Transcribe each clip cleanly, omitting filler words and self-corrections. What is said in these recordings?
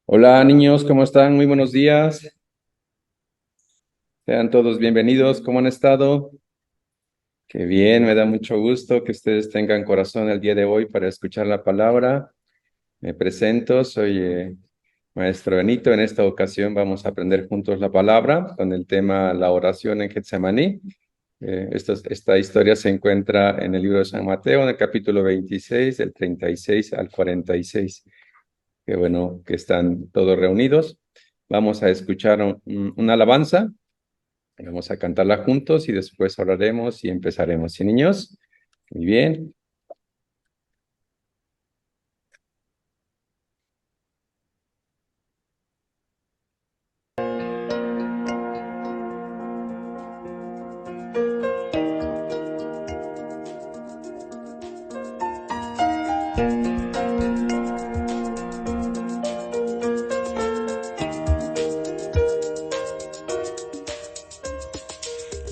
Hola niños, ¿cómo están? Muy buenos días. Sean todos bienvenidos. ¿Cómo han estado? Qué bien, me da mucho gusto que ustedes tengan corazón el día de hoy para escuchar la palabra. Me presento, soy Maestro Benito. En esta ocasión vamos a aprender juntos la palabra con el tema la oración en Getsemaní. Esta historia se encuentra en el libro de San Mateo, en el capítulo 26, del 36 al 46. Qué bueno que están todos reunidos. Vamos a escuchar una alabanza. Vamos a cantarla juntos y después oraremos y empezaremos. ¿Sí, niños? Muy bien.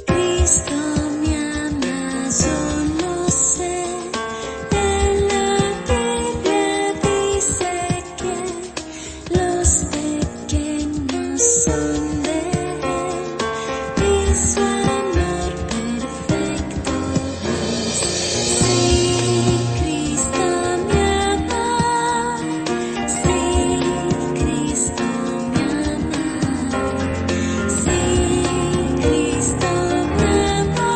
Cristo me ama, yo no sé. En la Biblia dice que los pequeños son de Él y su amor perfecto es. Sí, Cristo me ama, sí, Cristo me ama, sí, Cristo me ama,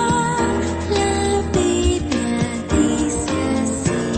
la Biblia dice así.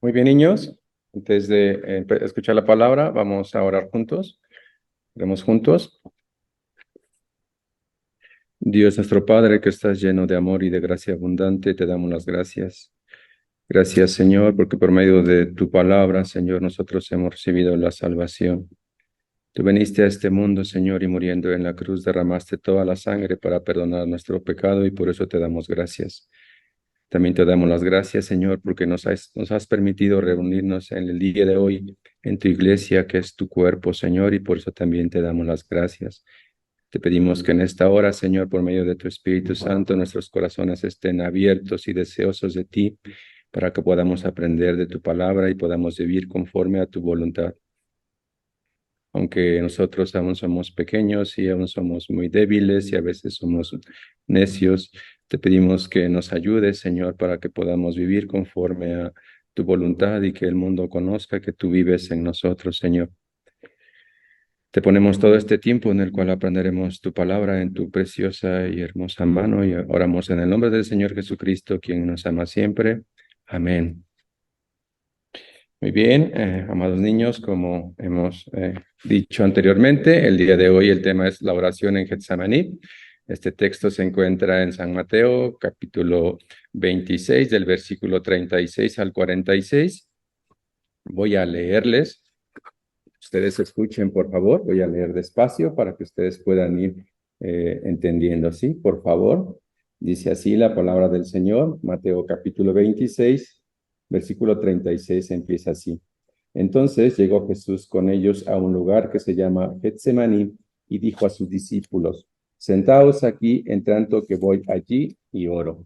Muy bien, niños. Antes de escuchar la palabra, vamos a orar juntos. Oremos juntos. Dios nuestro Padre, que estás lleno de amor y de gracia abundante, te damos las gracias. Gracias, Señor, porque por medio de tu palabra, Señor, nosotros hemos recibido la salvación. Tú viniste a este mundo, Señor, y muriendo en la cruz derramaste toda la sangre para perdonar nuestro pecado y por eso te damos gracias. También te damos las gracias, Señor, porque nos has permitido reunirnos en el día de hoy en tu iglesia, que es tu cuerpo, Señor, y por eso también te damos las gracias. Te pedimos que en esta hora, Señor, por medio de tu Espíritu Santo, nuestros corazones estén abiertos y deseosos de ti, para que podamos aprender de tu palabra y podamos vivir conforme a tu voluntad. Aunque nosotros aún somos pequeños y aún somos muy débiles y a veces somos necios, te pedimos que nos ayudes, Señor, para que podamos vivir conforme a tu voluntad y que el mundo conozca que tú vives en nosotros, Señor. Te ponemos todo este tiempo en el cual aprenderemos tu palabra en tu preciosa y hermosa mano y oramos en el nombre del Señor Jesucristo, quien nos ama siempre. Amén. Muy bien, amados niños, como hemos dicho anteriormente, el día de hoy el tema es la oración en Getsemaní. Este texto se encuentra en San Mateo, capítulo 26, del versículo 36 al 46. Voy a leerles. Ustedes escuchen, por favor. Voy a leer despacio para que ustedes puedan ir entendiendo, ¿sí? Por favor. Dice así la palabra del Señor, Mateo capítulo 26, versículo 36, empieza así. Entonces llegó Jesús con ellos a un lugar que se llama Getsemaní y dijo a sus discípulos, sentaos aquí en tanto que voy allí y oro.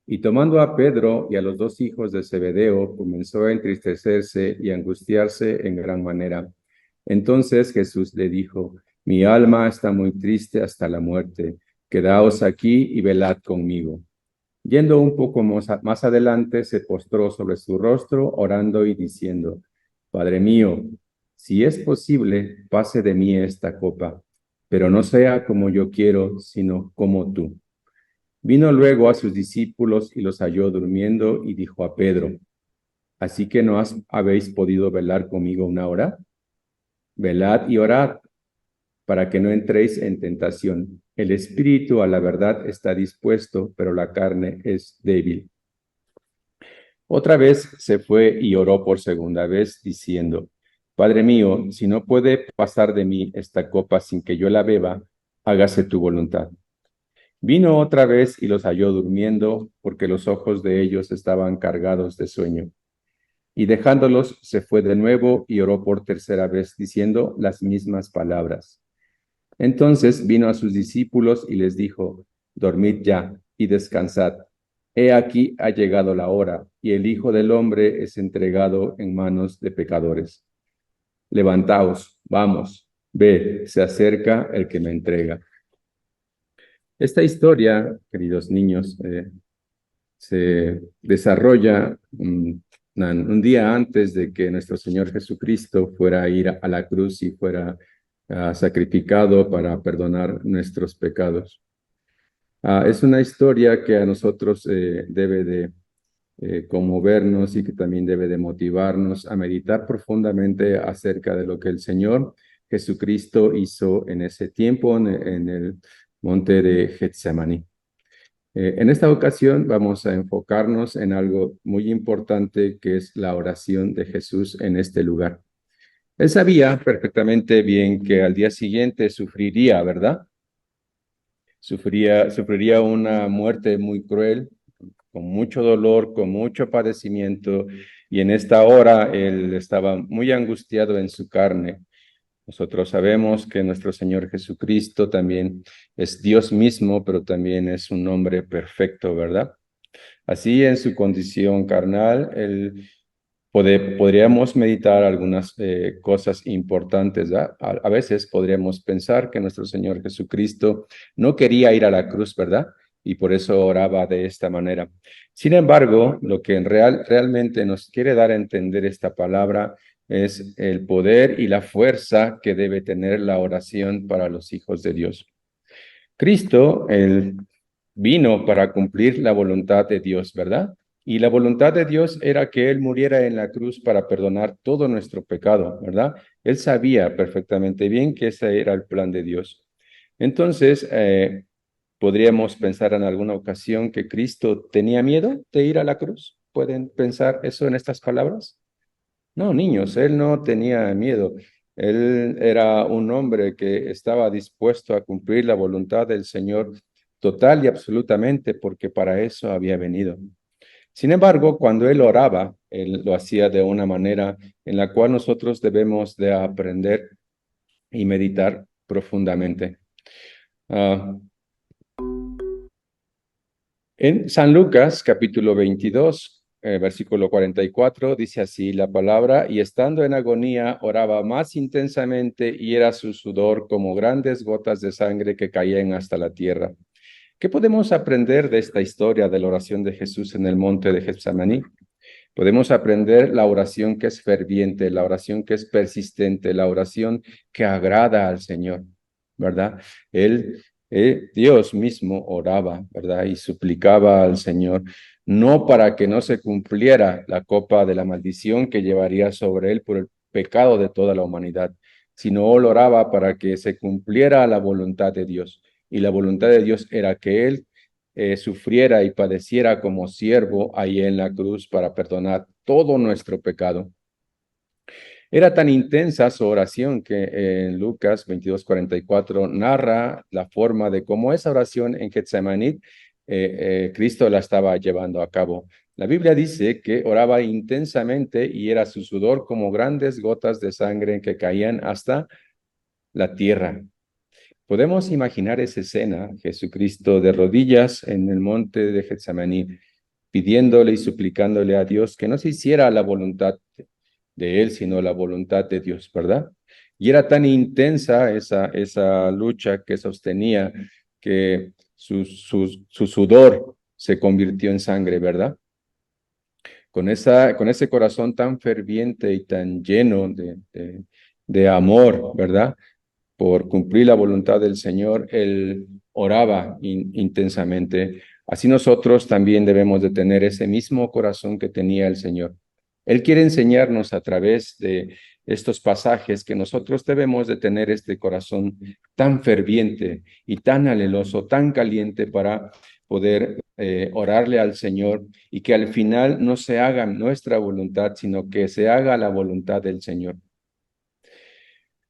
Y tomando a Pedro y a los dos hijos de Zebedeo, comenzó a entristecerse y a angustiarse en gran manera. Entonces Jesús le dijo, mi alma está muy triste hasta la muerte, quedaos aquí y velad conmigo. Yendo un poco más adelante, se postró sobre su rostro, orando y diciendo, Padre mío, si es posible, pase de mí esta copa, pero no sea como yo quiero, sino como tú. Vino luego a sus discípulos y los halló durmiendo y dijo a Pedro, ¿así que no habéis podido velar conmigo una hora? Velad y orad para que no entréis en tentación. El espíritu a la verdad está dispuesto, pero la carne es débil. Otra vez se fue y oró por segunda vez, diciendo, Padre mío, si no puede pasar de mí esta copa sin que yo la beba, hágase tu voluntad. Vino otra vez y los halló durmiendo, porque los ojos de ellos estaban cargados de sueño. Y dejándolos, se fue de nuevo y oró por tercera vez, diciendo las mismas palabras. Entonces vino a sus discípulos y les dijo, dormid ya y descansad. He aquí ha llegado la hora, y el Hijo del Hombre es entregado en manos de pecadores. Levantaos, vamos, ve, se acerca el que me entrega. Esta historia, queridos niños, se desarrolla un día antes de que nuestro Señor Jesucristo fuera a ir a la cruz y fuera sacrificado para perdonar nuestros pecados. Es una historia que a nosotros debe de conmovernos y que también debe de motivarnos a meditar profundamente acerca de lo que el Señor Jesucristo hizo en ese tiempo en el monte de Getsemaní. En esta ocasión vamos a enfocarnos en algo muy importante que es la oración de Jesús en este lugar. Él sabía perfectamente bien que al día siguiente sufriría, ¿verdad? Sufriría una muerte muy cruel, con mucho dolor, con mucho padecimiento, y en esta hora él estaba muy angustiado en su carne. Nosotros sabemos que nuestro Señor Jesucristo también es Dios mismo, pero también es un hombre perfecto, ¿verdad? Así en su condición carnal, podríamos meditar algunas cosas importantes, ¿verdad? A veces podríamos pensar que nuestro Señor Jesucristo no quería ir a la cruz, ¿verdad? Y por eso oraba de esta manera. Sin embargo, lo que realmente nos quiere dar a entender esta palabra es el poder y la fuerza que debe tener la oración para los hijos de Dios. Cristo, él vino para cumplir la voluntad de Dios, ¿verdad? Y la voluntad de Dios era que Él muriera en la cruz para perdonar todo nuestro pecado, ¿verdad? Él sabía perfectamente bien que ese era el plan de Dios. Entonces, podríamos pensar en alguna ocasión que Cristo tenía miedo de ir a la cruz. ¿Pueden pensar eso en estas palabras? No, niños, Él no tenía miedo. Él era un hombre que estaba dispuesto a cumplir la voluntad del Señor total y absolutamente, porque para eso había venido. Sin embargo, cuando él oraba, él lo hacía de una manera en la cual nosotros debemos de aprender y meditar profundamente. En San Lucas, capítulo 22, versículo 44, dice así la palabra, y estando en agonía, oraba más intensamente y era su sudor como grandes gotas de sangre que caían hasta la tierra. ¿Qué podemos aprender de esta historia de la oración de Jesús en el monte de Getsemaní? Podemos aprender la oración que es ferviente, la oración que es persistente, la oración que agrada al Señor, ¿verdad? Dios mismo oraba, ¿verdad? Y suplicaba al Señor, no para que no se cumpliera la copa de la maldición que llevaría sobre él por el pecado de toda la humanidad, sino él oraba para que se cumpliera la voluntad de Dios. y la voluntad de Dios era que Él sufriera y padeciera como siervo ahí en la cruz para perdonar todo nuestro pecado. Era tan intensa su oración que en Lucas 22:44 narra la forma de cómo esa oración en Getsemaní Cristo la estaba llevando a cabo. La Biblia dice que oraba intensamente y era su sudor como grandes gotas de sangre que caían hasta la tierra. Podemos imaginar esa escena, Jesucristo de rodillas en el monte de Getsemaní, pidiéndole y suplicándole a Dios que no se hiciera la voluntad de Él, sino la voluntad de Dios, ¿verdad? Y era tan intensa esa lucha que sostenía que su sudor se convirtió en sangre, ¿verdad? Con ese corazón tan ferviente y tan lleno de amor, ¿verdad? Por cumplir la voluntad del Señor, Él oraba intensamente. Así nosotros también debemos de tener ese mismo corazón que tenía el Señor. Él quiere enseñarnos a través de estos pasajes que nosotros debemos de tener este corazón tan ferviente y tan aleloso, tan caliente para poder orarle al Señor y que al final no se haga nuestra voluntad, sino que se haga la voluntad del Señor.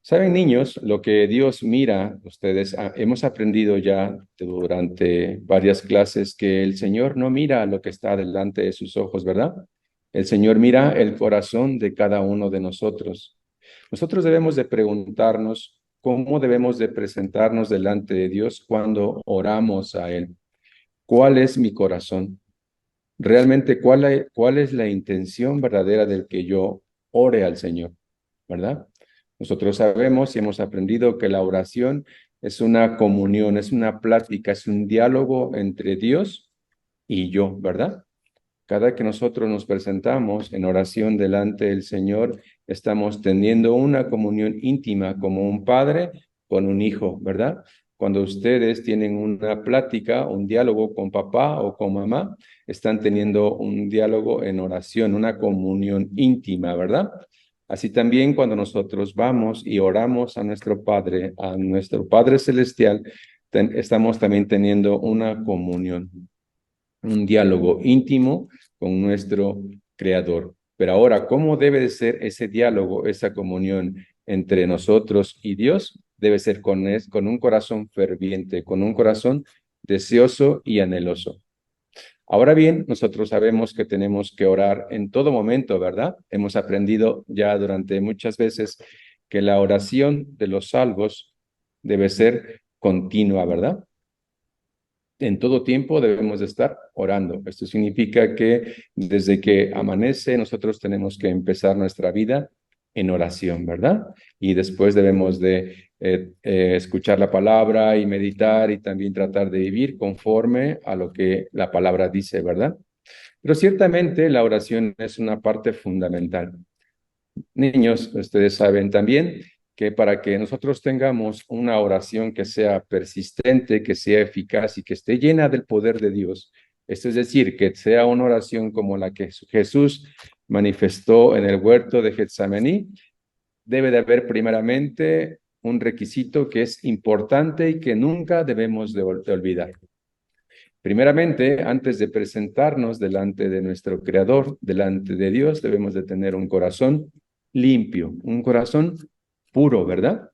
Saben, niños, lo que Dios mira, ustedes hemos aprendido ya durante varias clases que el Señor no mira lo que está delante de sus ojos, ¿verdad? El Señor mira el corazón de cada uno de nosotros. Nosotros debemos de preguntarnos cómo debemos de presentarnos delante de Dios cuando oramos a Él. ¿Cuál es mi corazón? Realmente, ¿cuál es la intención verdadera del que yo ore al Señor? ¿Verdad? Nosotros sabemos y hemos aprendido que la oración es una comunión, es una plática, es un diálogo entre Dios y yo, ¿verdad? Cada que nosotros nos presentamos en oración delante del Señor, estamos teniendo una comunión íntima como un padre con un hijo, ¿verdad? Cuando ustedes tienen una plática, un diálogo con papá o con mamá, están teniendo un diálogo en oración, una comunión íntima, ¿verdad? Así también cuando nosotros vamos y oramos a nuestro Padre Celestial, estamos también teniendo una comunión, un diálogo íntimo con nuestro Creador. Pero ahora, ¿cómo debe de ser ese diálogo, esa comunión entre nosotros y Dios? Debe ser con un corazón ferviente, con un corazón deseoso y anheloso. Ahora bien, nosotros sabemos que tenemos que orar en todo momento, ¿verdad? Hemos aprendido ya durante muchas veces que la oración de los salvos debe ser continua, ¿verdad? En todo tiempo debemos de estar orando. Esto significa que desde que amanece nosotros tenemos que empezar nuestra vida en oración, ¿verdad? Y después debemos de escuchar la palabra y meditar y también tratar de vivir conforme a lo que la palabra dice, ¿verdad? Pero ciertamente la oración es una parte fundamental. Niños, ustedes saben también que para que nosotros tengamos una oración que sea persistente, que sea eficaz y que esté llena del poder de Dios, esto es decir, que sea una oración como la que Jesús manifestó en el huerto de Getsemaní, debe de haber primeramente un requisito que es importante y que nunca debemos de olvidar. Primeramente, antes de presentarnos delante de nuestro Creador, delante de Dios, debemos de tener un corazón limpio, un corazón puro, ¿verdad?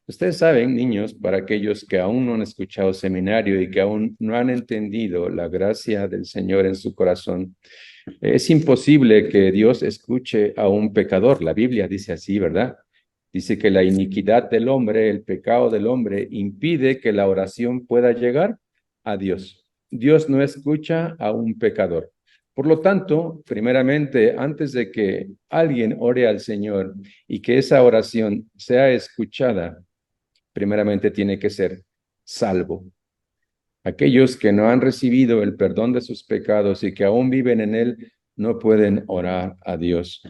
Ustedes saben, niños, para aquellos que aún no han escuchado seminario y que aún no han entendido la gracia del Señor en su corazón, es imposible que Dios escuche a un pecador. La Biblia dice así, ¿verdad? Dice que la iniquidad del hombre, el pecado del hombre, impide que la oración pueda llegar a Dios. Dios no escucha a un pecador. Por lo tanto, primeramente, antes de que alguien ore al Señor y que esa oración sea escuchada, primeramente tiene que ser salvo. Aquellos que no han recibido el perdón de sus pecados y que aún viven en él, no pueden orar a Dios.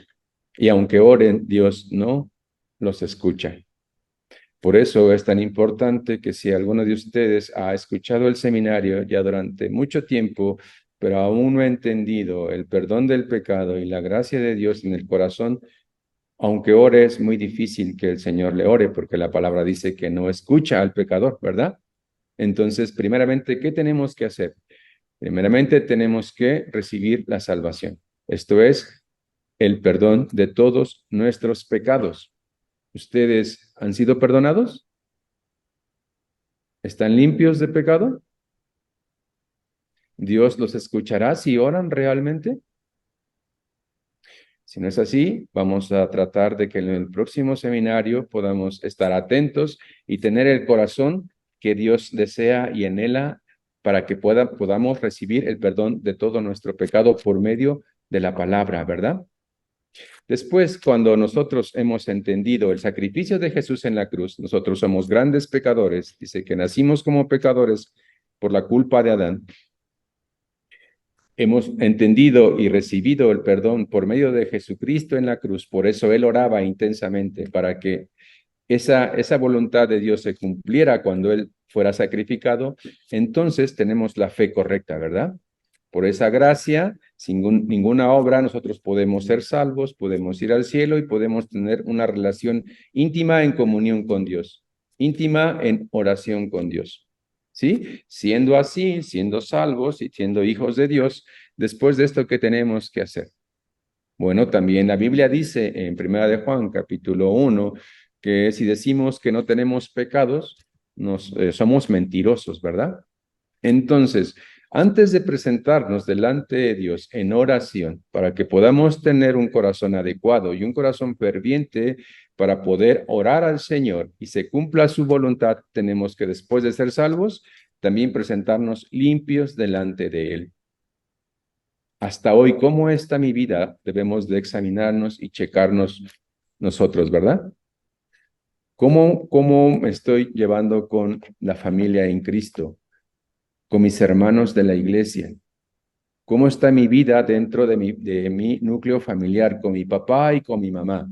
Y aunque oren, Dios no los escucha. Por eso es tan importante que si alguno de ustedes ha escuchado el seminario ya durante mucho tiempo, pero aún no ha entendido el perdón del pecado y la gracia de Dios en el corazón, Aunque ore, es muy difícil que el Señor le ore, porque la palabra dice que no escucha al pecador, ¿verdad? Entonces, primeramente, ¿qué tenemos que hacer? Primeramente, tenemos que recibir la salvación. Esto es el perdón de todos nuestros pecados. ¿Ustedes han sido perdonados? ¿Están limpios de pecado? ¿Dios los escuchará si oran realmente? Si no es así, vamos a tratar de que en el próximo seminario podamos estar atentos y tener el corazón que Dios desea y anhela para que podamos recibir el perdón de todo nuestro pecado por medio de la palabra, ¿verdad? Después, cuando nosotros hemos entendido el sacrificio de Jesús en la cruz, nosotros somos grandes pecadores, dice que nacimos como pecadores por la culpa de Adán. Hemos entendido y recibido el perdón por medio de Jesucristo en la cruz, por eso Él oraba intensamente para que esa voluntad de Dios se cumpliera cuando Él fuera sacrificado. Entonces tenemos la fe correcta, ¿verdad? Por esa gracia, sin ninguna obra, nosotros podemos ser salvos, podemos ir al cielo y podemos tener una relación íntima en comunión con Dios, íntima en oración con Dios. ¿Sí? Siendo así, siendo salvos y siendo hijos de Dios, después de esto, ¿qué tenemos que hacer? Bueno, también la Biblia dice en Primera de Juan, capítulo 1, que si decimos que no tenemos pecados, somos mentirosos, ¿verdad? Entonces, antes de presentarnos delante de Dios en oración, para que podamos tener un corazón adecuado y un corazón ferviente para poder orar al Señor y se cumpla su voluntad, tenemos que después de ser salvos, también presentarnos limpios delante de Él. Hasta hoy, ¿cómo está mi vida? Debemos de examinarnos y checarnos nosotros, ¿verdad? ¿Cómo me estoy llevando con la familia en Cristo, con mis hermanos de la iglesia? ¿Cómo está mi vida dentro de mi núcleo familiar, con mi papá y con mi mamá?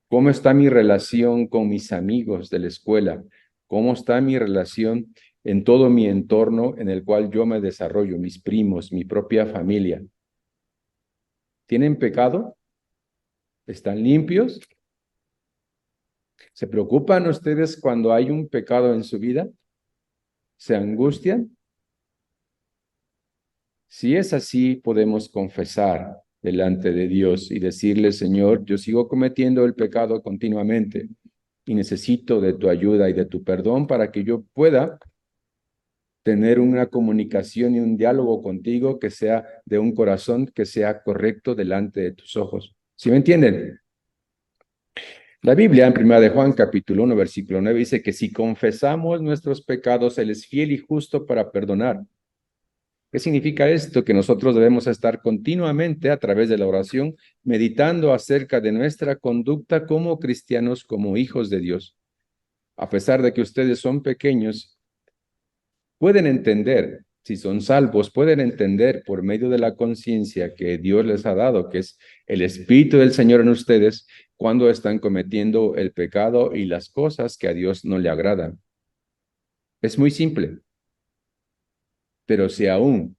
¿Cómo está mi relación con mis amigos de la escuela? ¿Cómo está mi relación en todo mi entorno en el cual yo me desarrollo, mis primos, mi propia familia? ¿Tienen pecado? ¿Están limpios? ¿Se preocupan ustedes cuando hay un pecado en su vida? ¿Se angustian? Si es así, podemos confesar delante de Dios y decirle, Señor, yo sigo cometiendo el pecado continuamente y necesito de tu ayuda y de tu perdón para que yo pueda tener una comunicación y un diálogo contigo que sea de un corazón que sea correcto delante de tus ojos. ¿Sí me entienden? La Biblia en 1 de Juan capítulo 1 versículo 9 dice que si confesamos nuestros pecados, Él es fiel y justo para perdonar. ¿Qué significa esto? Que nosotros debemos estar continuamente a través de la oración meditando acerca de nuestra conducta como cristianos, como hijos de Dios. A pesar de que ustedes son pequeños, pueden entender, si son salvos, pueden entender por medio de la conciencia que Dios les ha dado, que es el Espíritu del Señor en ustedes, cuando están cometiendo el pecado y las cosas que a Dios no le agradan. Es muy simple, pero si aún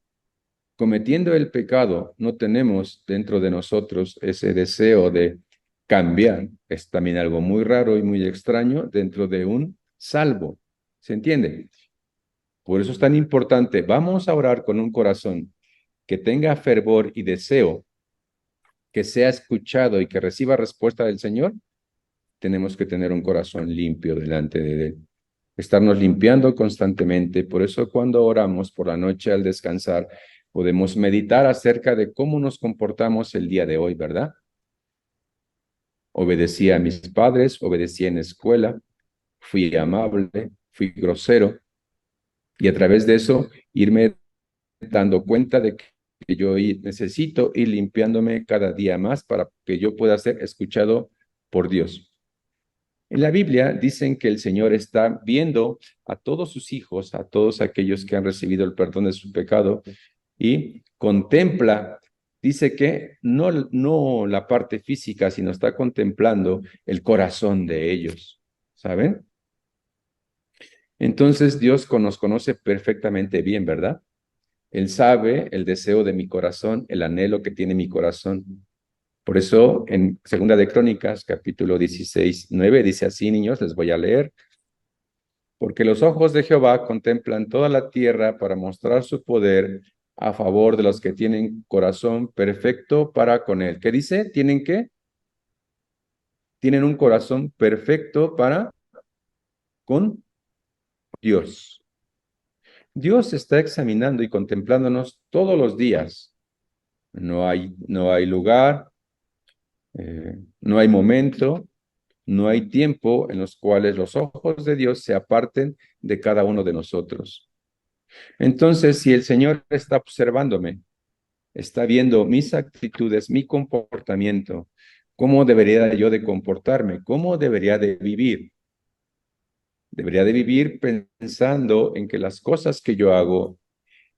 cometiendo el pecado no tenemos dentro de nosotros ese deseo de cambiar, es también algo muy raro y muy extraño dentro de un salvo. ¿Se entiende? Por eso es tan importante. Vamos a orar con un corazón que tenga fervor y deseo, que sea escuchado y que reciba respuesta del Señor. Tenemos que tener un corazón limpio delante de Él. Estarnos limpiando constantemente. Por eso cuando oramos por la noche al descansar, podemos meditar acerca de cómo nos comportamos el día de hoy, ¿verdad? Obedecí a mis padres, obedecí en escuela, fui amable, fui grosero, y a través de eso irme dando cuenta de que yo necesito ir limpiándome cada día más para que yo pueda ser escuchado por Dios. En la Biblia dicen que el Señor está viendo a todos sus hijos, a todos aquellos que han recibido el perdón de su pecado y contempla, dice que no la parte física, sino está contemplando el corazón de ellos, ¿saben? Entonces Dios nos conoce perfectamente bien, ¿verdad? Él sabe el deseo de mi corazón, el anhelo que tiene mi corazón. Por eso en Segunda de Crónicas, capítulo 16:9, dice así, niños, les voy a leer. Porque los ojos de Jehová contemplan toda la tierra para mostrar su poder a favor de los que tienen corazón perfecto para con él. ¿Qué dice? ¿Tienen qué? Tienen un corazón perfecto para con Dios. Dios está examinando y contemplándonos todos los días. No hay lugar, no hay momento, no hay tiempo en los cuales los ojos de Dios se aparten de cada uno de nosotros. Entonces, si el Señor está observándome, está viendo mis actitudes, mi comportamiento, cómo debería yo de comportarme, cómo debería de vivir. Debería de vivir pensando en que las cosas que yo hago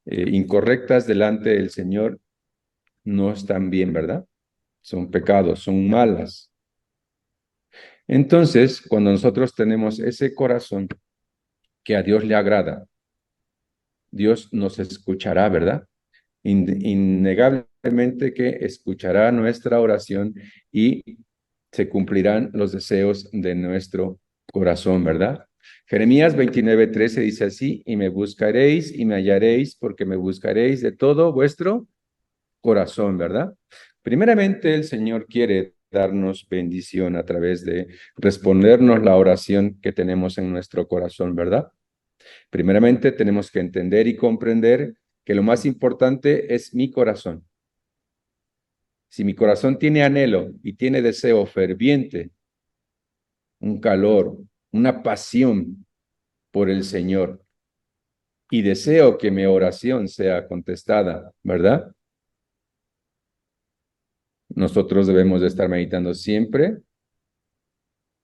incorrectas delante del Señor no están bien, ¿verdad? Son pecados, son malas. Entonces, cuando nosotros tenemos ese corazón que a Dios le agrada, Dios nos escuchará, ¿verdad? Innegablemente que escuchará nuestra oración y se cumplirán los deseos de nuestro corazón, ¿verdad? Jeremías 29:13 dice así, y me buscaréis y me hallaréis porque me buscaréis de todo vuestro corazón, ¿verdad? Primeramente, el Señor quiere darnos bendición a través de respondernos la oración que tenemos en nuestro corazón, ¿verdad? Primeramente, tenemos que entender y comprender que lo más importante es mi corazón. Si mi corazón tiene anhelo y tiene deseo ferviente, un calor, una pasión por el Señor, y deseo que mi oración sea contestada, ¿verdad? Nosotros debemos de estar meditando siempre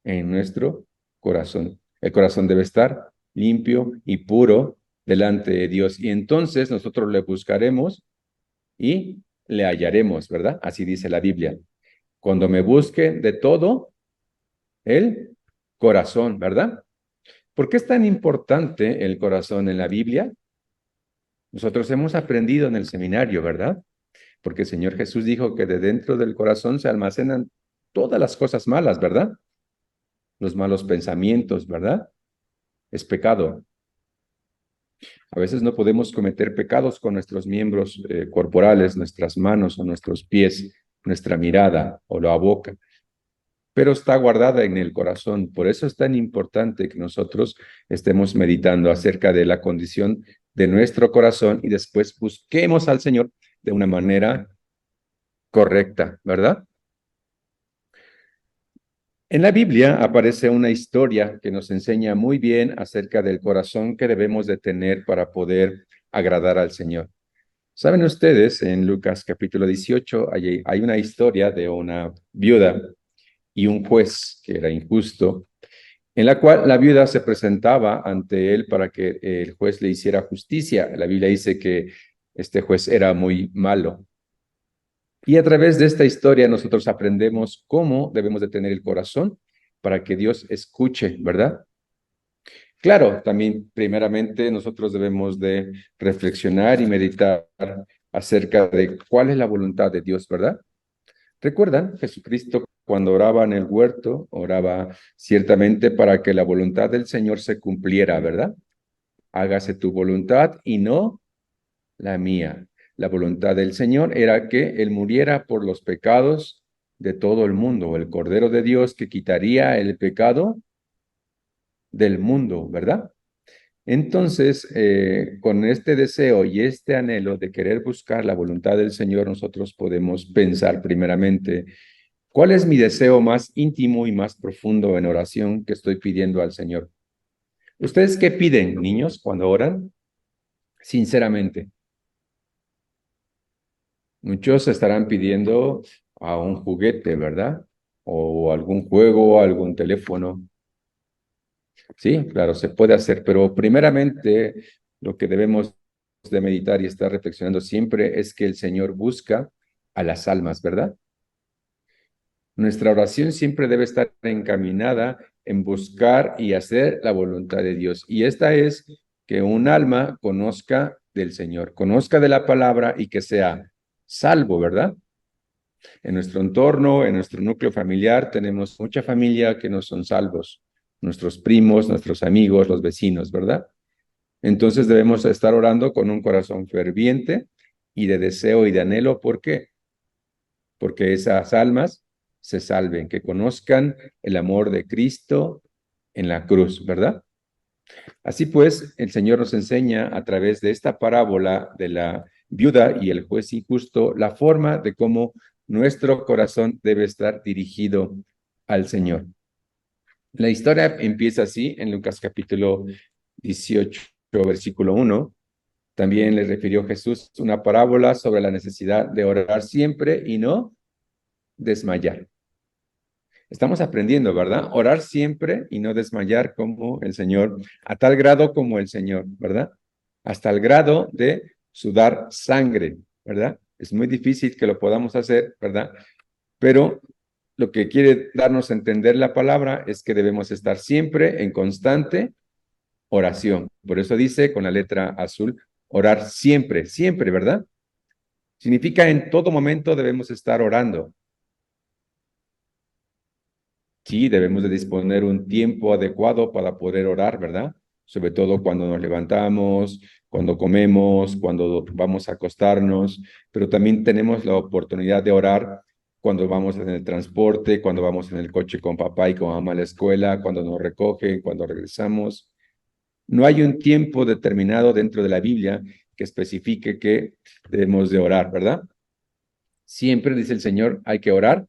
en nuestro corazón. El corazón debe estar limpio y puro delante de Dios. Y entonces nosotros le buscaremos y le hallaremos, ¿verdad? Así dice la Biblia. Cuando me busque de todo el corazón, ¿verdad? ¿Por qué es tan importante el corazón en la Biblia? Nosotros hemos aprendido en el seminario, ¿verdad? Porque el Señor Jesús dijo que de dentro del corazón se almacenan todas las cosas malas, ¿verdad? Los malos pensamientos, ¿verdad? Es pecado. A veces no podemos cometer pecados con nuestros miembros corporales, nuestras manos o nuestros pies, nuestra mirada o la boca, pero está guardada en el corazón. Por eso es tan importante que nosotros estemos meditando acerca de la condición de nuestro corazón y después busquemos al Señor de una manera correcta, ¿verdad? En la Biblia aparece una historia que nos enseña muy bien acerca del corazón que debemos de tener para poder agradar al Señor. ¿Saben ustedes? En Lucas capítulo 18 hay una historia de una viuda y un juez que era injusto, en la cual la viuda se presentaba ante él para que el juez le hiciera justicia. La Biblia dice que este juez era muy malo. Y a través de esta historia nosotros aprendemos cómo debemos de tener el corazón para que Dios escuche, ¿verdad? Claro, también primeramente nosotros debemos de reflexionar y meditar acerca de cuál es la voluntad de Dios, ¿verdad? ¿Recuerdan? Jesucristo cuando oraba en el huerto, oraba ciertamente para que la voluntad del Señor se cumpliera, ¿verdad? Hágase tu voluntad y no la mía. La voluntad del Señor era que Él muriera por los pecados de todo el mundo, el Cordero de Dios que quitaría el pecado del mundo, ¿verdad? Entonces, con este deseo y este anhelo de querer buscar la voluntad del Señor, nosotros podemos pensar primeramente, ¿cuál es mi deseo más íntimo y más profundo en oración que estoy pidiendo al Señor? ¿Ustedes qué piden, niños, cuando oran? Sinceramente, muchos estarán pidiendo a un juguete, ¿verdad? O algún juego, algún teléfono. Sí, claro, se puede hacer, pero primeramente lo que debemos de meditar y estar reflexionando siempre es que el Señor busca a las almas, ¿verdad? Nuestra oración siempre debe estar encaminada en buscar y hacer la voluntad de Dios. Y esta es que un alma conozca del Señor, conozca de la palabra y que sea salvo, ¿verdad? En nuestro entorno, en nuestro núcleo familiar, tenemos mucha familia que no son salvos, nuestros primos, nuestros amigos, los vecinos, ¿verdad? Entonces debemos estar orando con un corazón ferviente y de deseo y de anhelo. ¿Por qué? Porque esas almas se salven, que conozcan el amor de Cristo en la cruz, ¿verdad? Así pues, el Señor nos enseña a través de esta parábola de la viuda y el juez injusto la forma de cómo nuestro corazón debe estar dirigido al Señor. La historia empieza así en Lucas capítulo 18, versículo 1. También le refirió Jesús una parábola sobre la necesidad de orar siempre y no desmayar. Estamos aprendiendo, ¿verdad? Orar siempre y no desmayar como el Señor, a tal grado como el Señor, ¿verdad? Hasta el grado de sudar sangre, ¿verdad? Es muy difícil que lo podamos hacer, ¿verdad? Pero lo que quiere darnos a entender la palabra es que debemos estar siempre en constante oración. Por eso dice con la letra azul, orar siempre, siempre, ¿verdad? Significa en todo momento debemos estar orando. Sí, debemos de disponer un tiempo adecuado para poder orar, ¿verdad? Sobre todo cuando nos levantamos, cuando comemos, cuando vamos a acostarnos, pero también tenemos la oportunidad de orar cuando vamos en el transporte, cuando vamos en el coche con papá y con mamá a la escuela, cuando nos recogen, cuando regresamos. No hay un tiempo determinado dentro de la Biblia que especifique que debemos de orar, ¿verdad? Siempre, dice el Señor, hay que orar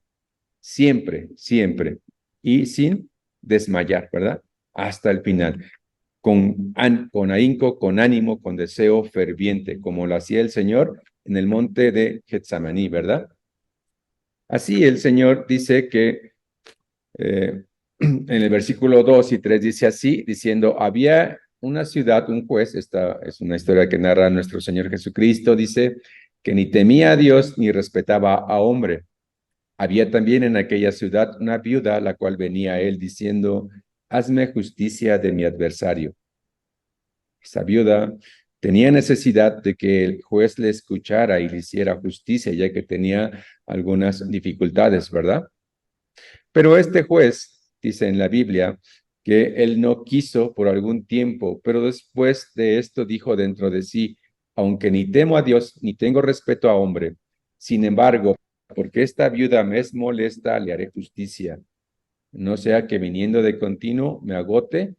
siempre, siempre, y sin desmayar, ¿verdad? Hasta el final, con ahínco, con ánimo, con deseo ferviente, como lo hacía el Señor en el monte de Getsemaní, ¿verdad? Así el Señor dice que en el versículo 2 y 3 dice así, diciendo, había una ciudad, un juez, esta es una historia que narra nuestro Señor Jesucristo, dice que ni temía a Dios ni respetaba a hombre. Había también en aquella ciudad una viuda, la cual venía a él diciendo, hazme justicia de mi adversario. Esa viuda tenía necesidad de que el juez le escuchara y le hiciera justicia, ya que tenía algunas dificultades, ¿verdad? Pero este juez, dice en la Biblia, que él no quiso por algún tiempo, pero después de esto dijo dentro de sí, aunque ni temo a Dios, ni tengo respeto a hombre, sin embargo, porque esta viuda me es molesta, le haré justicia, no sea que viniendo de continuo me agote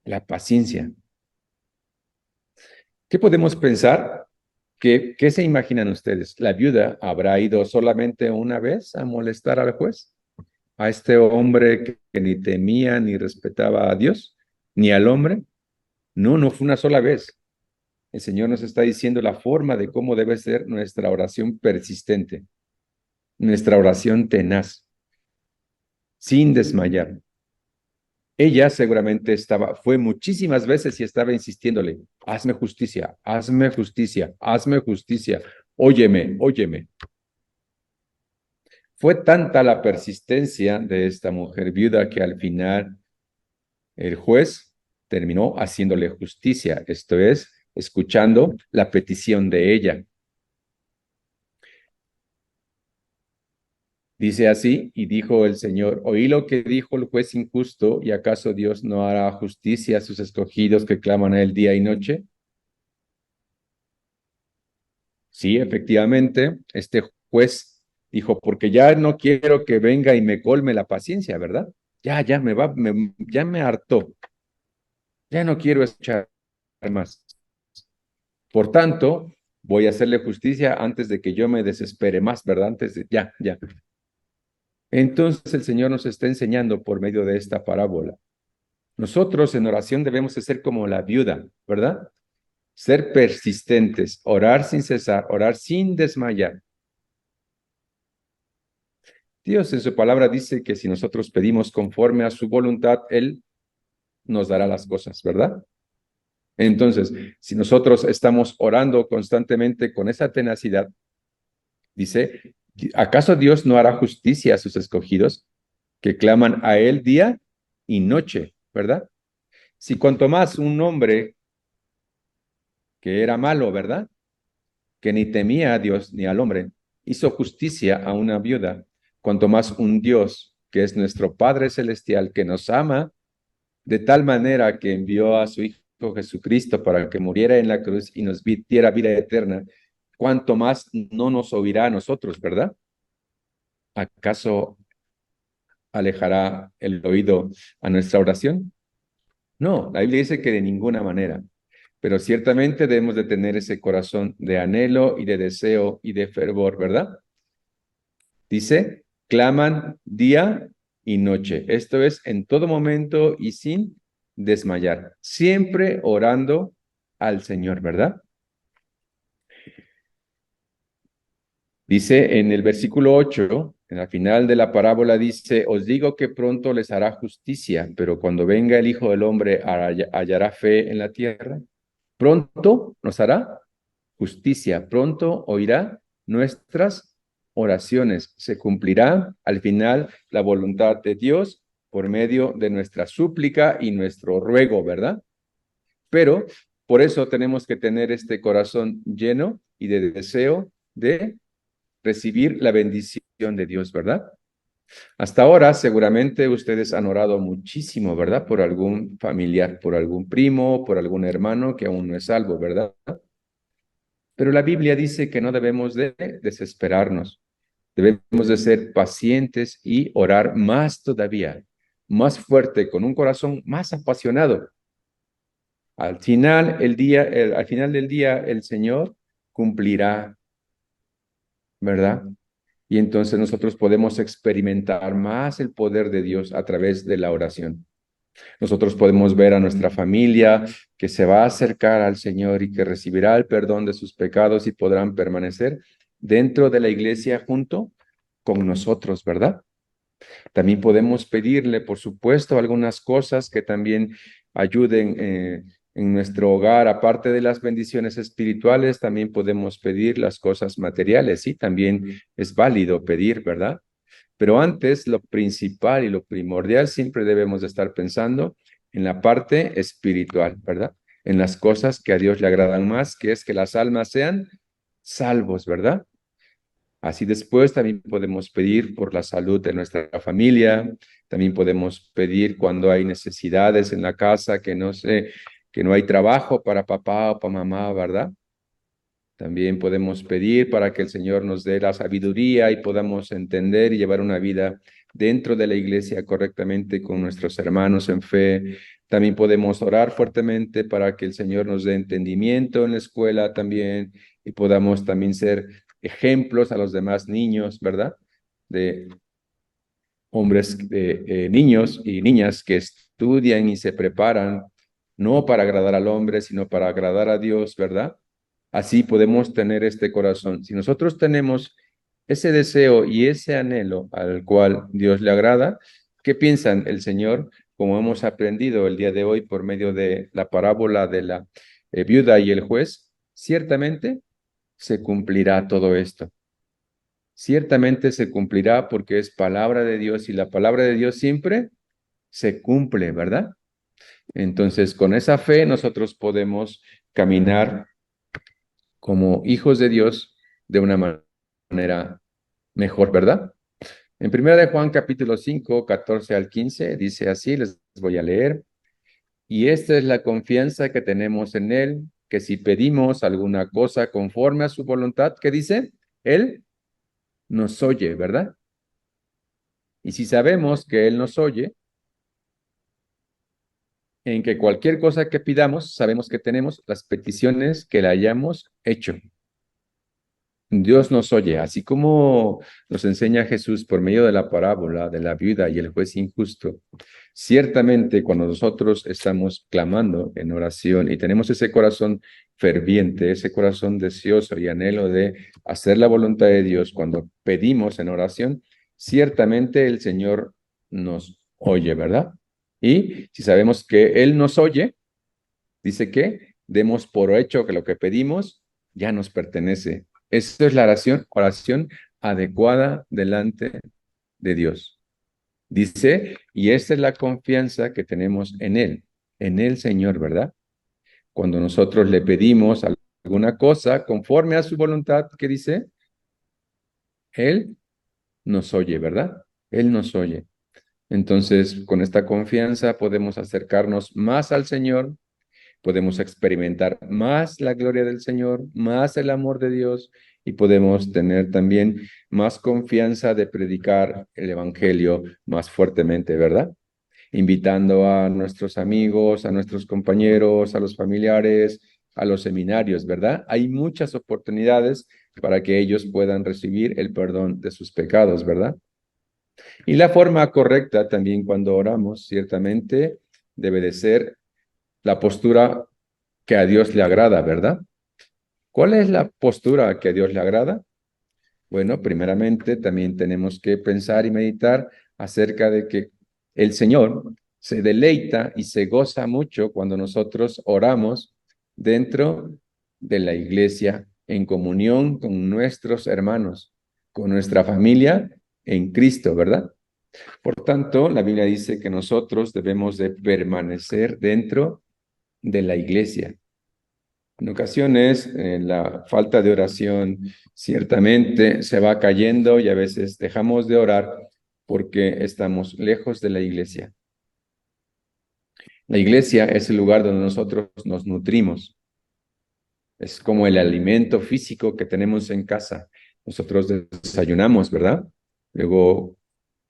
la paciencia. ¿Qué podemos pensar? ¿Qué se imaginan ustedes? ¿La viuda habrá ido solamente una vez a molestar al juez? ¿A este hombre que ni temía ni respetaba a Dios, ni al hombre? No, no fue una sola vez. El Señor nos está diciendo la forma de cómo debe ser nuestra oración persistente, nuestra oración tenaz, sin desmayar. Ella seguramente fue muchísimas veces y estaba insistiéndole, hazme justicia, hazme justicia, hazme justicia, óyeme, óyeme. Fue tanta la persistencia de esta mujer viuda que al final el juez terminó haciéndole justicia, esto es, escuchando la petición de ella. Dice así, y dijo el Señor, oí lo que dijo el juez injusto, ¿y acaso Dios no hará justicia a sus escogidos que claman a él día y noche? Sí, efectivamente, este juez dijo, porque ya no quiero que venga y me colme la paciencia, ¿verdad? Ya me hartó, ya no quiero escuchar más. Por tanto, voy a hacerle justicia antes de que yo me desespere más, ¿verdad? Ya. Entonces el Señor nos está enseñando por medio de esta parábola. Nosotros en oración debemos de ser como la viuda, ¿verdad? Ser persistentes, orar sin cesar, orar sin desmayar. Dios en su palabra dice que si nosotros pedimos conforme a su voluntad, Él nos dará las cosas, ¿verdad? Entonces, si nosotros estamos orando constantemente con esa tenacidad, dice, ¿acaso Dios no hará justicia a sus escogidos que claman a Él día y noche, ¿verdad? Si cuanto más un hombre que era malo, ¿verdad? Que ni temía a Dios ni al hombre, hizo justicia a una viuda, cuanto más un Dios, que es nuestro Padre Celestial, que nos ama de tal manera que envió a su Hijo Jesucristo para que muriera en la cruz y nos diera vida eterna, cuanto más no nos oirá a nosotros, ¿verdad? ¿Acaso alejará el oído a nuestra oración? No, la Biblia dice que de ninguna manera, pero ciertamente debemos de tener ese corazón de anhelo y de deseo y de fervor, ¿verdad? Dice, claman día y noche, esto es, en todo momento y sin desmayar, siempre orando al Señor, ¿verdad? Dice en el versículo 8, en la final de la parábola dice, os digo que pronto les hará justicia, pero cuando venga el Hijo del Hombre hallará fe en la tierra. Pronto nos hará justicia, pronto oirá nuestras oraciones. Se cumplirá al final la voluntad de Dios por medio de nuestra súplica y nuestro ruego, ¿verdad? Pero por eso tenemos que tener este corazón lleno y de deseo de recibir la bendición de Dios, ¿verdad? Hasta ahora seguramente ustedes han orado muchísimo, ¿verdad? Por algún familiar, por algún primo, por algún hermano que aún no es salvo, ¿verdad? Pero la Biblia dice que no debemos de desesperarnos, debemos de ser pacientes y orar más todavía, más fuerte, con un corazón más apasionado. Al final, al final del día, el Señor cumplirá, ¿verdad? Y entonces nosotros podemos experimentar más el poder de Dios a través de la oración. Nosotros podemos ver a nuestra familia que se va a acercar al Señor y que recibirá el perdón de sus pecados y podrán permanecer dentro de la iglesia junto con nosotros, ¿verdad? También podemos pedirle, por supuesto, algunas cosas que también ayuden en nuestro hogar. Aparte de las bendiciones espirituales, también podemos pedir las cosas materiales. Sí, también es válido pedir, ¿verdad? Pero antes, lo principal y lo primordial, siempre debemos de estar pensando en la parte espiritual, ¿verdad? En las cosas que a Dios le agradan más, que es que las almas sean salvos, ¿verdad? Así después también podemos pedir por la salud de nuestra familia, también podemos pedir cuando hay necesidades en la casa, que no sé, que no hay trabajo para papá o para mamá, ¿verdad? También podemos pedir para que el Señor nos dé la sabiduría y podamos entender y llevar una vida dentro de la iglesia correctamente con nuestros hermanos en fe. También podemos orar fuertemente para que el Señor nos dé entendimiento en la escuela también y podamos también ser ejemplos a los demás niños, ¿verdad? De hombres, de niños y niñas que estudian y se preparan, no para agradar al hombre, sino para agradar a Dios, ¿verdad? Así podemos tener este corazón. Si nosotros tenemos ese deseo y ese anhelo al cual Dios le agrada, ¿qué piensan el Señor? Como hemos aprendido el día de hoy por medio de la parábola de la viuda y el juez, ciertamente se cumplirá todo esto. Ciertamente se cumplirá porque es palabra de Dios y la palabra de Dios siempre se cumple, ¿verdad? Entonces, con esa fe nosotros podemos caminar como hijos de Dios de una manera mejor, ¿verdad? En 1 Juan capítulo 5, 14 al 15, dice así, les voy a leer. Y esta es la confianza que tenemos en Él, que si pedimos alguna cosa conforme a su voluntad, ¿qué dice? Él nos oye, ¿verdad? Y si sabemos que Él nos oye, en que cualquier cosa que pidamos, sabemos que tenemos las peticiones que le hayamos hecho. Dios nos oye, así como nos enseña Jesús por medio de la parábola de la viuda y el juez injusto. Ciertamente, cuando nosotros estamos clamando en oración y tenemos ese corazón ferviente, ese corazón deseoso y anhelo de hacer la voluntad de Dios, cuando pedimos en oración, ciertamente el Señor nos oye, ¿verdad? Y si sabemos que Él nos oye, dice que demos por hecho que lo que pedimos ya nos pertenece. Esto es la oración adecuada delante de Dios. Dice, y esta es la confianza que tenemos en el Señor, ¿verdad? Cuando nosotros le pedimos alguna cosa conforme a su voluntad, ¿qué dice? Él nos oye, ¿verdad? Él nos oye. Entonces, con esta confianza podemos acercarnos más al Señor, podemos experimentar más la gloria del Señor, más el amor de Dios y podemos tener también más confianza de predicar el Evangelio más fuertemente, ¿verdad? Invitando a nuestros amigos, a nuestros compañeros, a los familiares, a los seminarios, ¿verdad? Hay muchas oportunidades para que ellos puedan recibir el perdón de sus pecados, ¿verdad? Y la forma correcta también cuando oramos, ciertamente, debe de ser la postura que a Dios le agrada, ¿verdad? ¿Cuál es la postura que a Dios le agrada? Bueno, primeramente también tenemos que pensar y meditar acerca de que el Señor se deleita y se goza mucho cuando nosotros oramos dentro de la iglesia en comunión con nuestros hermanos, con nuestra familia en Cristo, ¿verdad? Por tanto, la Biblia dice que nosotros debemos de permanecer dentro de la iglesia. En ocasiones, la falta de oración ciertamente se va cayendo y a veces dejamos de orar porque estamos lejos de la iglesia. La iglesia es el lugar donde nosotros nos nutrimos. Es como el alimento físico que tenemos en casa. Nosotros desayunamos, ¿verdad? Luego,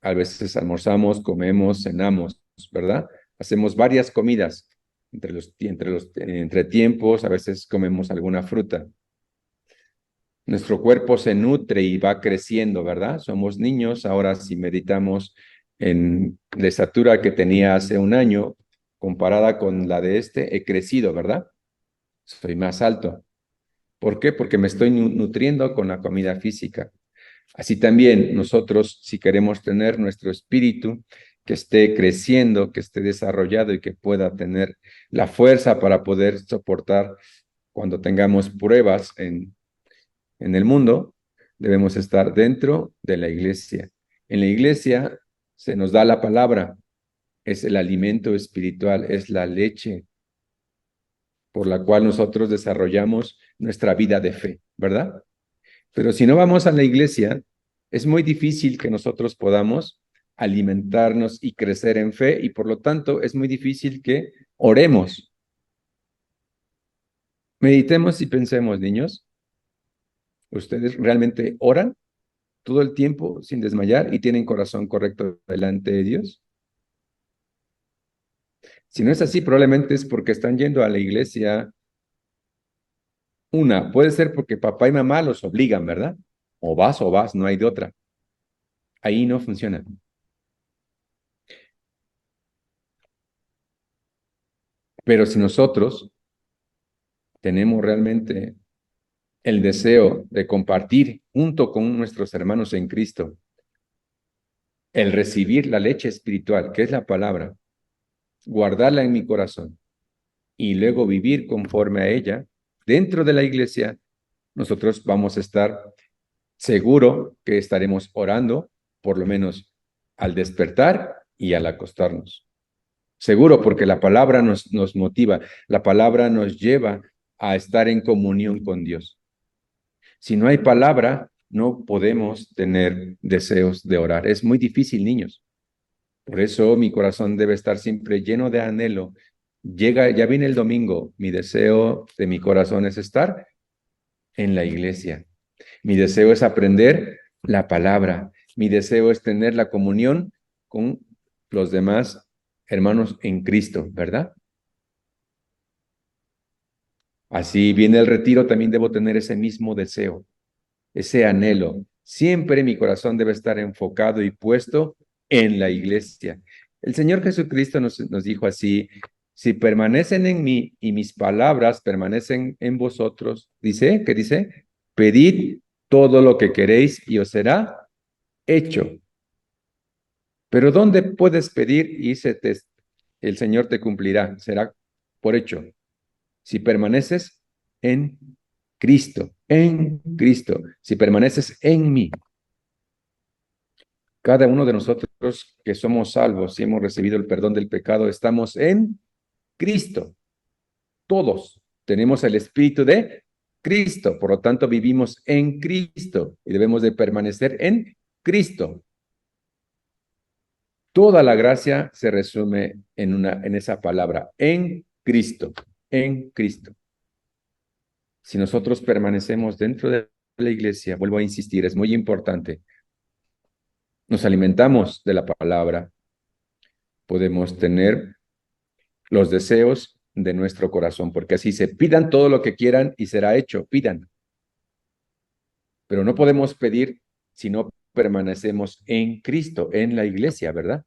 a veces almorzamos, comemos, cenamos, ¿verdad? Hacemos varias comidas entre tiempos, a veces comemos alguna fruta. Nuestro cuerpo se nutre y va creciendo, ¿verdad? Somos niños, ahora si meditamos en la estatura que tenía hace un año, comparada con la de este, he crecido, ¿verdad? Soy más alto. ¿Por qué? Porque me estoy nutriendo con la comida física. Así también nosotros, si queremos tener nuestro espíritu que esté creciendo, que esté desarrollado y que pueda tener la fuerza para poder soportar cuando tengamos pruebas en el mundo, debemos estar dentro de la iglesia. En la iglesia se nos da la palabra, es el alimento espiritual, es la leche por la cual nosotros desarrollamos nuestra vida de fe, ¿verdad? Pero si no vamos a la iglesia, es muy difícil que nosotros podamos alimentarnos y crecer en fe y por lo tanto es muy difícil que oremos. Meditemos y pensemos, niños, ¿ustedes realmente oran todo el tiempo sin desmayar y tienen corazón correcto delante de Dios? Si no es así, probablemente es porque están yendo a la iglesia. Puede ser porque papá y mamá los obligan, ¿verdad? O vas, no hay de otra. Ahí no funciona. Pero si nosotros tenemos realmente el deseo de compartir junto con nuestros hermanos en Cristo, el recibir la leche espiritual, que es la palabra, guardarla en mi corazón y luego vivir conforme a ella, dentro de la iglesia, nosotros vamos a estar seguro que estaremos orando, por lo menos al despertar y al acostarnos. Seguro, porque la palabra nos motiva, la palabra nos lleva a estar en comunión con Dios. Si no hay palabra, no podemos tener deseos de orar. Es muy difícil, niños. Por eso mi corazón debe estar siempre lleno de anhelo. Ya viene el domingo. Mi deseo de mi corazón es estar en la iglesia. Mi deseo es aprender la palabra. Mi deseo es tener la comunión con los demás hermanos en Cristo, ¿verdad? Así viene el retiro, también debo tener ese mismo deseo, ese anhelo. Siempre mi corazón debe estar enfocado y puesto en la iglesia. El Señor Jesucristo nos dijo así, si permanecen en mí y mis palabras permanecen en vosotros, dice, ¿qué dice? Pedid todo lo que queréis y os será hecho. Pero ¿dónde puedes pedir y el Señor te cumplirá? Será por hecho. Si permaneces en en Cristo, si permaneces en mí. Cada uno de nosotros que somos salvos y hemos recibido el perdón del pecado, estamos en Cristo. Todos tenemos el Espíritu de Cristo. Por lo tanto, vivimos en Cristo y debemos de permanecer en Cristo. Toda la gracia se resume en esa palabra, en Cristo, en Cristo. Si nosotros permanecemos dentro de la iglesia, vuelvo a insistir, es muy importante, nos alimentamos de la palabra, podemos tener los deseos de nuestro corazón, porque así se pidan todo lo que quieran y será hecho, pidan. Pero no podemos pedir si no permanecemos en Cristo, en la iglesia, ¿verdad?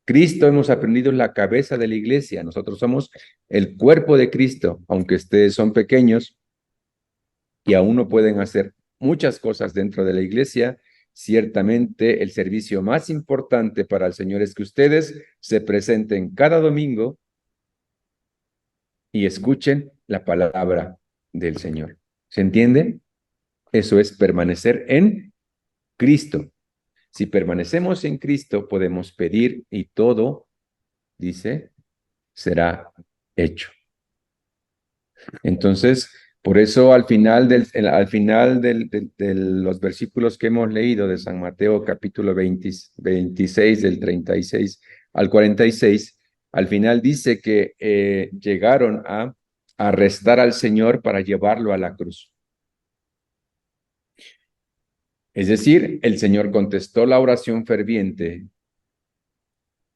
Cristo hemos aprendido la cabeza de la iglesia, nosotros somos el cuerpo de Cristo, aunque ustedes son pequeños y aún no pueden hacer muchas cosas dentro de la iglesia. Ciertamente el servicio más importante para el Señor es que ustedes se presenten cada domingo y escuchen la palabra del Señor. ¿Se entiende? Eso es permanecer en Cristo. Si permanecemos en Cristo, podemos pedir y todo, dice, será hecho. Entonces, por eso al final de los versículos que hemos leído de San Mateo capítulo 26 del 36 al 46, al final dice que llegaron a arrestar al Señor para llevarlo a la cruz. Es decir, el Señor contestó la oración ferviente,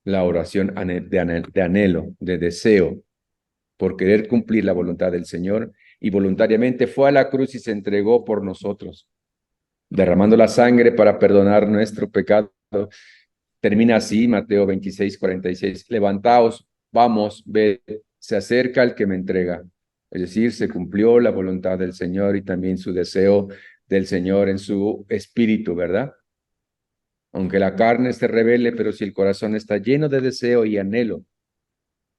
la oración de anhelo, de deseo, por querer cumplir la voluntad del Señor, y voluntariamente fue a la cruz y se entregó por nosotros, derramando la sangre para perdonar nuestro pecado. Termina así Mateo 26, 46. Levantaos, vamos, ved, se acerca el que me entrega. Es decir, se cumplió la voluntad del Señor y también su deseo del Señor en su espíritu, ¿verdad? Aunque la carne se rebele, pero si el corazón está lleno de deseo y anhelo,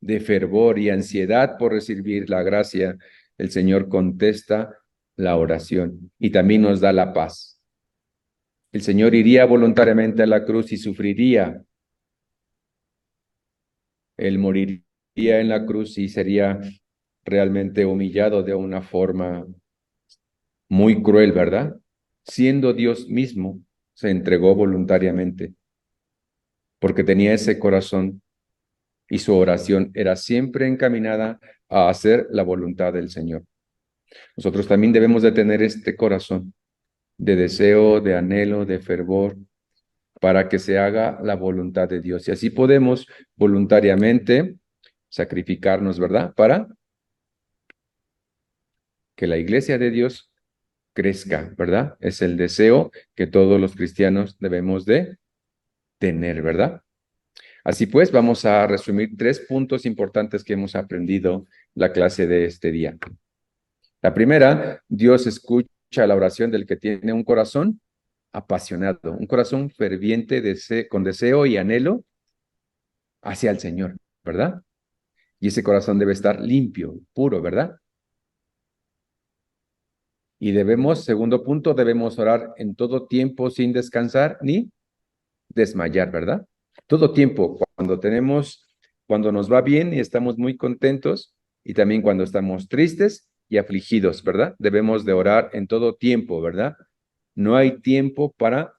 de fervor y ansiedad por recibir la gracia, el Señor contesta la oración y también nos da la paz. El Señor iría voluntariamente a la cruz y sufriría. Él moriría en la cruz y sería realmente humillado de una forma muy cruel, ¿verdad? Siendo Dios mismo, se entregó voluntariamente porque tenía ese corazón y su oración era siempre encaminada a hacer la voluntad del Señor. Nosotros también debemos de tener este corazón de deseo, de anhelo, de fervor, para que se haga la voluntad de Dios. Y así podemos voluntariamente sacrificarnos, ¿verdad? Para que la iglesia de Dios crezca, ¿verdad? Es el deseo que todos los cristianos debemos de tener, ¿verdad? Así pues, vamos a resumir 3 puntos importantes que hemos aprendido la clase de este día. La primera, Dios escucha la oración del que tiene un corazón apasionado, un corazón ferviente con deseo y anhelo hacia el Señor, ¿verdad? Y ese corazón debe estar limpio, puro, ¿verdad? Y debemos, segundo punto, debemos orar en todo tiempo sin descansar ni desmayar, ¿verdad? Todo tiempo, cuando nos va bien y estamos muy contentos, y también cuando estamos tristes y afligidos, ¿verdad? Debemos de orar en todo tiempo, ¿verdad? No hay tiempo para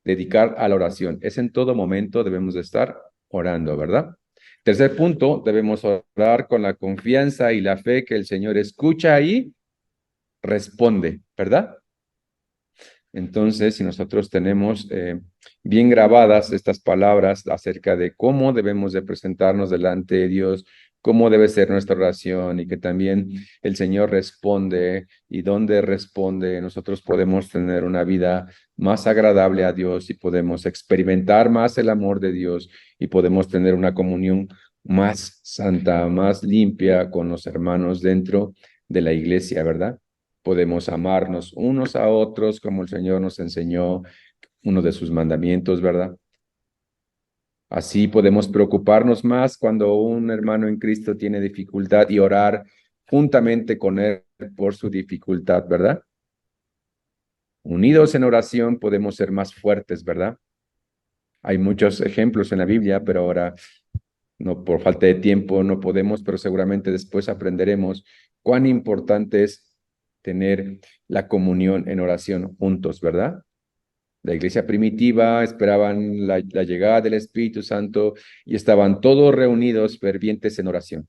dedicar a la oración. Es en todo momento debemos de estar orando, ¿verdad? Tercer punto, debemos orar con la confianza y la fe que el Señor escucha y responde, ¿verdad? Entonces, si nosotros tenemos bien grabadas estas palabras acerca de cómo debemos de presentarnos delante de Dios, cómo debe ser nuestra oración y que también el Señor responde y dónde responde, nosotros podemos tener una vida más agradable a Dios y podemos experimentar más el amor de Dios y podemos tener una comunión más santa, más limpia con los hermanos dentro de la iglesia, ¿verdad? Podemos amarnos unos a otros como el Señor nos enseñó, uno de sus mandamientos, ¿verdad? Así podemos preocuparnos más cuando un hermano en Cristo tiene dificultad y orar juntamente con él por su dificultad, ¿verdad? Unidos en oración podemos ser más fuertes, ¿verdad? Hay muchos ejemplos en la Biblia, pero ahora no, por falta de tiempo no podemos, pero seguramente después aprenderemos cuán importante es tener la comunión en oración juntos, ¿verdad? La iglesia primitiva esperaban la llegada del Espíritu Santo y estaban todos reunidos fervientes en oración.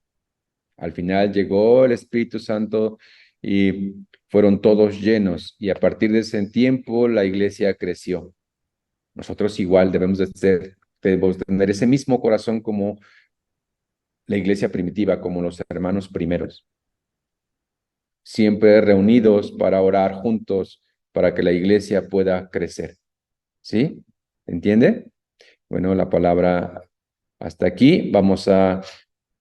Al final llegó el Espíritu Santo y fueron todos llenos y a partir de ese tiempo la iglesia creció. Nosotros igual debemos tener ese mismo corazón como la iglesia primitiva, como los hermanos primeros, siempre reunidos para orar juntos para que la iglesia pueda crecer. ¿Sí? ¿Entiende? Bueno, la palabra hasta aquí. Vamos a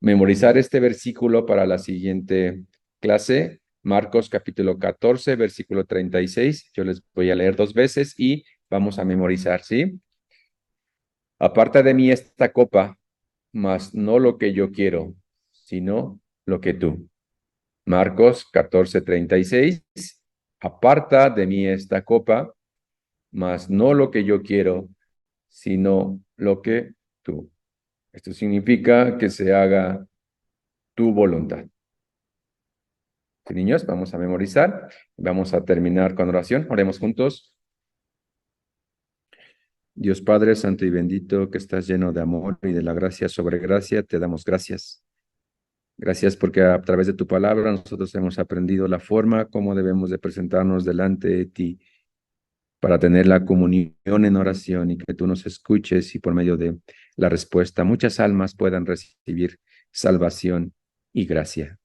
memorizar este versículo para la siguiente clase. Marcos capítulo 14, versículo 36. Yo les voy a leer 2 veces y vamos a memorizar, ¿sí? Aparta de mí esta copa, mas no lo que yo quiero, sino lo que tú. Marcos 14, 36. Aparta de mí esta copa, mas no lo que yo quiero, sino lo que tú. Esto significa que se haga tu voluntad. ¿Sí, niños? Vamos a memorizar. Vamos a terminar con oración. Oremos juntos. Dios Padre, Santo y bendito, que estás lleno de amor y de la gracia sobre gracia, te damos gracias. Gracias porque a través de tu palabra nosotros hemos aprendido la forma como debemos de presentarnos delante de ti para tener la comunión en oración y que tú nos escuches y por medio de la respuesta muchas almas puedan recibir salvación y gracia.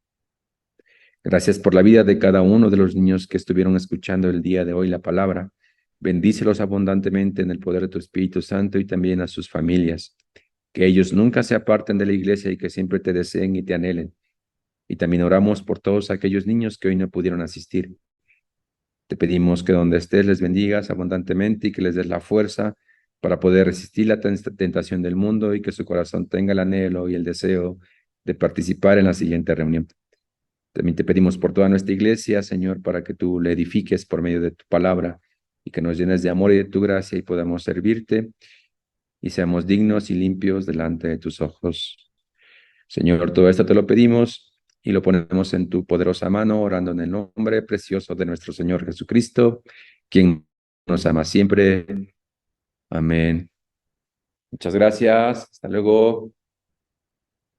Gracias por la vida de cada uno de los niños que estuvieron escuchando el día de hoy la palabra. Bendícelos abundantemente en el poder de tu Espíritu Santo y también a sus familias. Que ellos nunca se aparten de la iglesia y que siempre te deseen y te anhelen. Y también oramos por todos aquellos niños que hoy no pudieron asistir. Te pedimos que donde estés les bendigas abundantemente y que les des la fuerza para poder resistir la tentación del mundo y que su corazón tenga el anhelo y el deseo de participar en la siguiente reunión. También te pedimos por toda nuestra iglesia, Señor, para que tú le edifiques por medio de tu palabra y que nos llenes de amor y de tu gracia y podamos servirte y seamos dignos y limpios delante de tus ojos. Señor, todo esto te lo pedimos y lo ponemos en tu poderosa mano, orando en el nombre precioso de nuestro Señor Jesucristo, quien nos ama siempre. Amén. Muchas gracias. Hasta luego.